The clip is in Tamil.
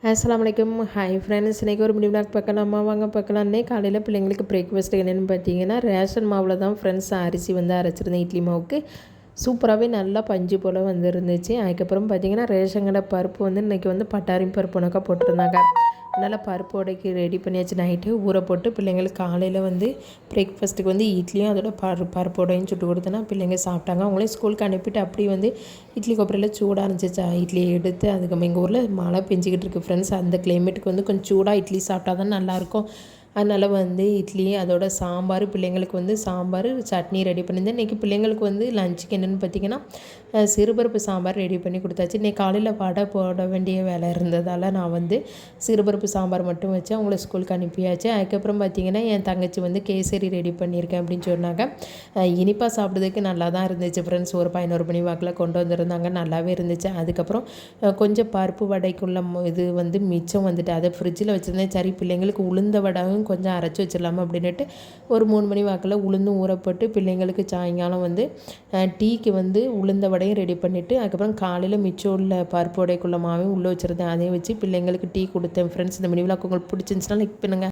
அஸ்ஸலாமு அலைக்கும். ஹாய் ஃப்ரெண்ட்ஸ், இன்றைக்கி ஒரு மினி விளாக் பார்க்கலாமா? வாங்க பார்க்கலான்னே. காலையில் பிள்ளைங்களுக்கு பிரேக்ஃபாஸ்ட் என்னென்னு பார்த்தீங்கன்னா, ரேஷன் மாவில் தான் ஃப்ரெண்ட்ஸ் அரிசி வந்து அரைச்சிருந்தேன் இட்லி மாவுக்கு. சூப்பராகவே நல்லா பஞ்சு போல் வந்துருந்துச்சு. அதுக்கப்புறம் பார்த்தீங்கன்னா, ரேஷன் கடை பருப்பு வந்து இன்றைக்கி வந்து பட்டாரி பருப்பு உனக்கா போட்டிருந்தாங்க. அதனால் பருப்பு உடைக்கு ரெடி பண்ணியாச்சு. நைட்டு ஊற போட்டு பிள்ளைங்களுக்கு காலையில் வந்து பிரேக்ஃபாஸ்ட்டுக்கு வந்து இட்லியும் அதோட பருப்பு உடையும் சுட்டு கொடுத்தேன்னா பிள்ளைங்க சாப்பிட்டாங்க. அவங்களே ஸ்கூலுக்கு அனுப்பிட்டு அப்படியே வந்து இட்லி கொப்பரையில் சூடாக இருந்துச்சு. இட்லியை எடுத்து அதுக்கு எங்கள் ஊரில் மழை பெஞ்சிக்கிட்டு இருக்குது ஃப்ரெண்ட்ஸ். அந்த கிளைமேட்டுக்கு வந்து கொஞ்சம் சூடாக இட்லி சாப்பிட்டா தான் நல்லாயிருக்கும். அதனால் வந்து இட்லி அதோட சாம்பார், பிள்ளைங்களுக்கு வந்து சாம்பார் சட்னி ரெடி பண்ணியிருந்தேன். இன்றைக்கி பிள்ளைங்களுக்கு வந்து லஞ்சுக்கு என்னென்னு பார்த்திங்கன்னா, சிறுபருப்பு சாம்பார் ரெடி பண்ணி கொடுத்தாச்சு. இன்றைக்கி காலையில் வடை போட வேண்டிய வேலை இருந்ததால் நான் வந்து சிறுபருப்பு சாம்பார் மட்டும் வச்சு அவங்கள ஸ்கூலுக்கு அனுப்பியாச்சு. அதுக்கப்புறம் பார்த்திங்கன்னா, என் தங்கச்சி வந்து கேசரி ரெடி பண்ணியிருக்கேன் அப்படின்னு சொன்னாங்க. இனிப்பாக சாப்பிட்றதுக்கு நல்லா தான் இருந்துச்சு ஃப்ரெண்ட்ஸ். ஒரு 11 மணி வாக்கில் கொண்டு வந்திருந்தாங்க. நல்லாவே இருந்துச்சு. அதுக்கப்புறம் கொஞ்சம் பருப்பு வடைக்குள்ள இது வந்து மிச்சம் வந்துட்டு அதை ஃப்ரிட்ஜில் வச்சுருந்தேன். சரி பிள்ளைங்களுக்கு உளுந்த வடையும் கொஞ்சம் அரைச்சி வச்சிடலாமா அப்படின்ட்டு ஒரு 3 மணி வாக்கில் உளுந்தும் ஊறப்பட்டு பிள்ளைங்களுக்கு சாயங்காலம் வந்து டீக்கு வந்து உளுந்த வடையும் ரெடி பண்ணிவிட்டு அதுக்கப்புறம் காலையில் மிச்சம் உள்ள பருப்பு வடைக்குள்ள மாவையும் உள்ளே வச்சுருந்தேன். அதையும் வச்சு பிள்ளைங்களுக்கு டீ கொடுத்தேன் ஃப்ரெண்ட்ஸ். இந்த மினி விளாக் உங்களுக்கு பிடிச்சிருந்துச்சுன்னா லைக் பண்ணுங்கள்.